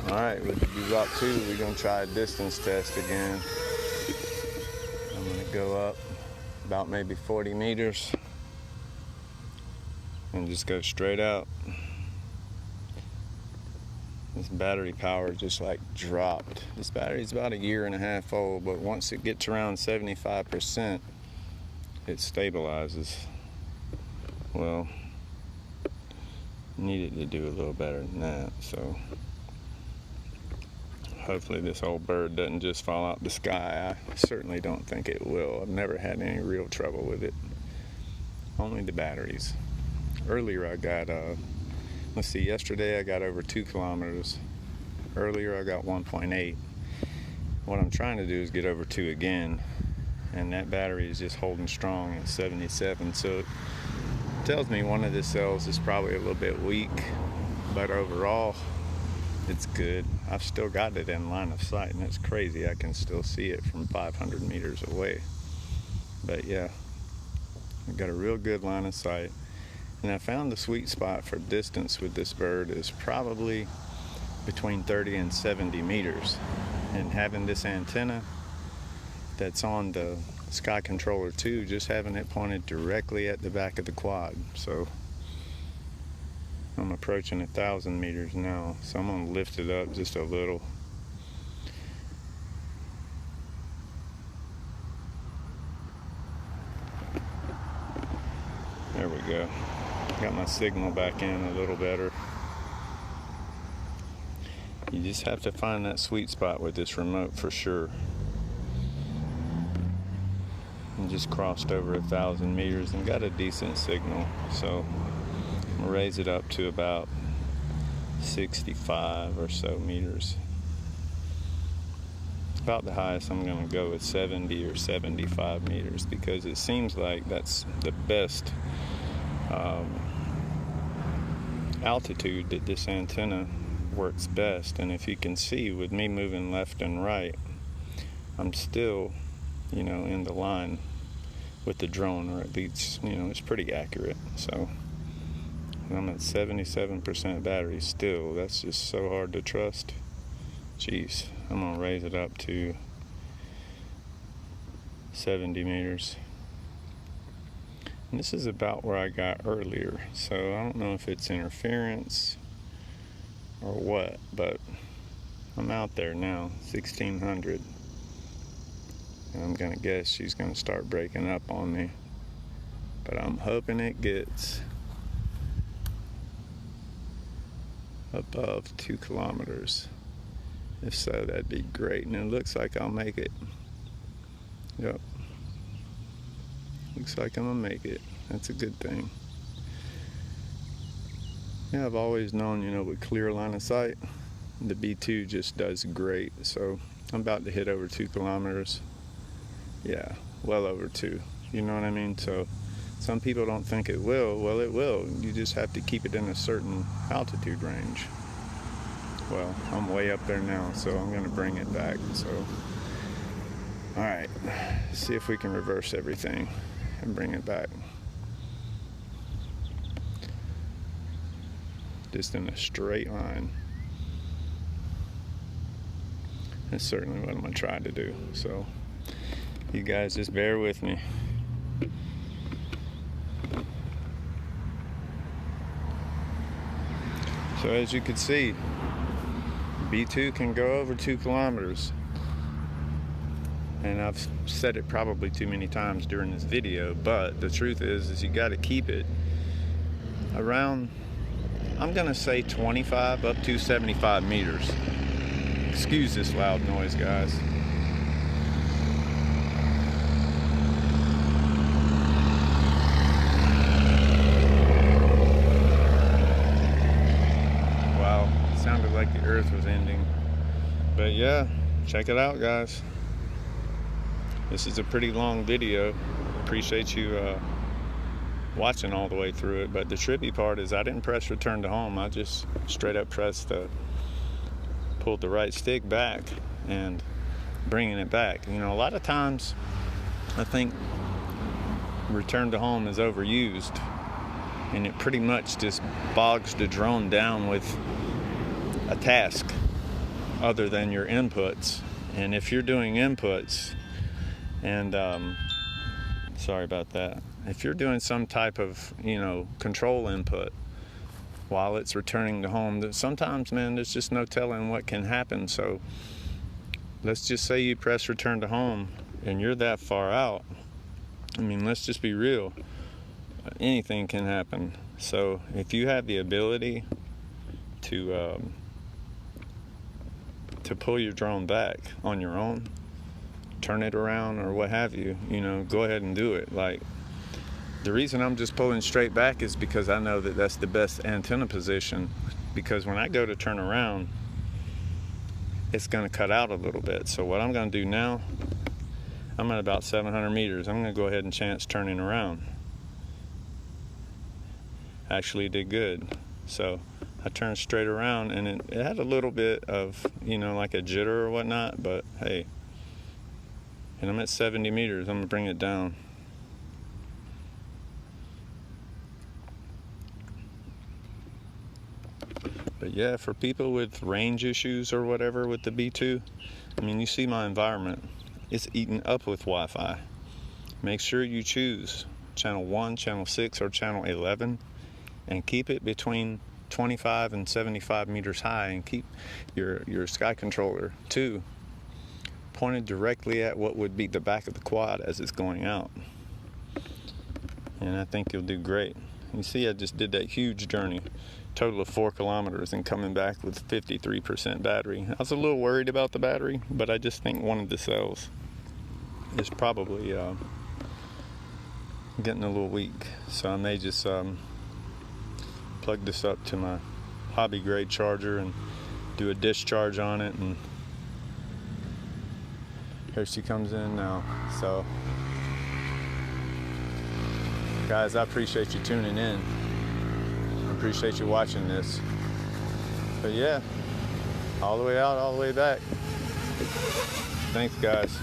Alright, with the Bebop 2, we're going to try a distance test again. I'm going to go up about maybe 40 meters and just go straight out. This battery power just like dropped. This battery's about 1.5 years old, but once it gets around 75%, it stabilizes. Well, needed to do a little better than that, so hopefully this old bird doesn't just fall out the sky. I certainly don't think it will. I've never had any real trouble with it. Only the batteries. Earlier I got, let's see, yesterday I got over 2 kilometers. Earlier I got 1.8. What I'm trying to do is get over 2 again, and that battery is just holding strong at 77. So it tells me one of the cells is probably a little bit weak, but overall it's good. I've still got it in line of sight, and it's crazy. I can still see it from 500 meters away. But yeah, I've got a real good line of sight. And I found the sweet spot for distance with this bird is probably between 30 and 70 meters. And having this antenna that's on the Sky Controller 2, just having it pointed directly at the back of the quad. So I'm approaching 1,000 meters now, so I'm going to lift it up just a little. There we go. Got my signal back in a little better. You just have to find that sweet spot with this remote for sure. And just crossed over 1,000 meters and got a decent signal, so I'm gonna raise it up to about 65 or so meters. About the highest I'm gonna go with 70 or 75 meters, because it seems like that's the best altitude that this antenna works best. And if you can see, with me moving left and right, I'm still, in the line with the drone, or at least, it's pretty accurate. So I'm at 77% battery still. That's just so hard to trust. Jeez, I'm gonna raise it up to 70 meters. And this is about where I got earlier, so I don't know if it's interference or what, but I'm out there now, 1,600. And I'm gonna guess she's gonna start breaking up on me, but I'm hoping it gets above 2 kilometers. If so, that'd be great, and it looks like I'll make it. Yep. Looks like I'm gonna make it. That's a good thing. Yeah, I've always known, with clear line of sight, the B2 just does great. So I'm about to hit over 2 kilometers. Yeah, well over 2. You know what I mean? So some people don't think it will. Well, it will. You just have to keep it in a certain altitude range. Well, I'm way up there now, so I'm gonna bring it back. So, all right, see if we can reverse everything and bring it back. Just in a straight line. That's certainly what I'm gonna try to do. So you guys just bear with me. So as you can see, B2 can go over 2 kilometers. And I've said it probably too many times during this video, but the truth is you got to keep it around, I'm gonna say 25 up to 75 meters. Excuse this loud noise, guys. Wow, it sounded like the earth was ending. But yeah, check it out, guys. This is a pretty long video. Appreciate you watching all the way through it. But the trippy part is I didn't press return to home. I just straight up pulled the right stick back and bringing it back. A lot of times I think return to home is overused, and it pretty much just bogs the drone down with a task. other than your inputs. And if you're doing inputs and sorry about that, if you're doing some type of control input while it's returning to home, sometimes, man, there's just no telling what can happen. So let's just say you press return to home and you're that far out. I mean, let's just be real. Anything can happen. So if you have the ability to pull your drone back on your own, turn it around or what have you, go ahead and do it. Like, the reason I'm just pulling straight back is because I know that that's the best antenna position, because when I go to turn around, it's going to cut out a little bit. So what I'm going to do now, I'm at about 700 meters. I'm going to go ahead and chance turning around. Actually did good. So I turned straight around, and it had a little bit of, like a jitter or whatnot, but hey. And I'm at 70 meters. I'm going to bring it down. But yeah, for people with range issues or whatever with the B2, I mean, you see my environment. It's eaten up with Wi-Fi. Make sure you choose channel 1, channel 6, or channel 11, and keep it between 25 and 75 meters high, and keep your sky controller, too, pointed directly at what would be the back of the quad as it's going out. And I think you'll do great. You see, I just did that huge journey, total of 4 kilometers, and coming back with 53% battery. I was a little worried about the battery, but I just think one of the cells is probably getting a little weak. So I may just plug this up to my hobby grade charger and do a discharge on it. And here she comes in now. So guys, I appreciate you tuning in. I appreciate you watching this. But yeah, all the way out, all the way back. Thanks, guys.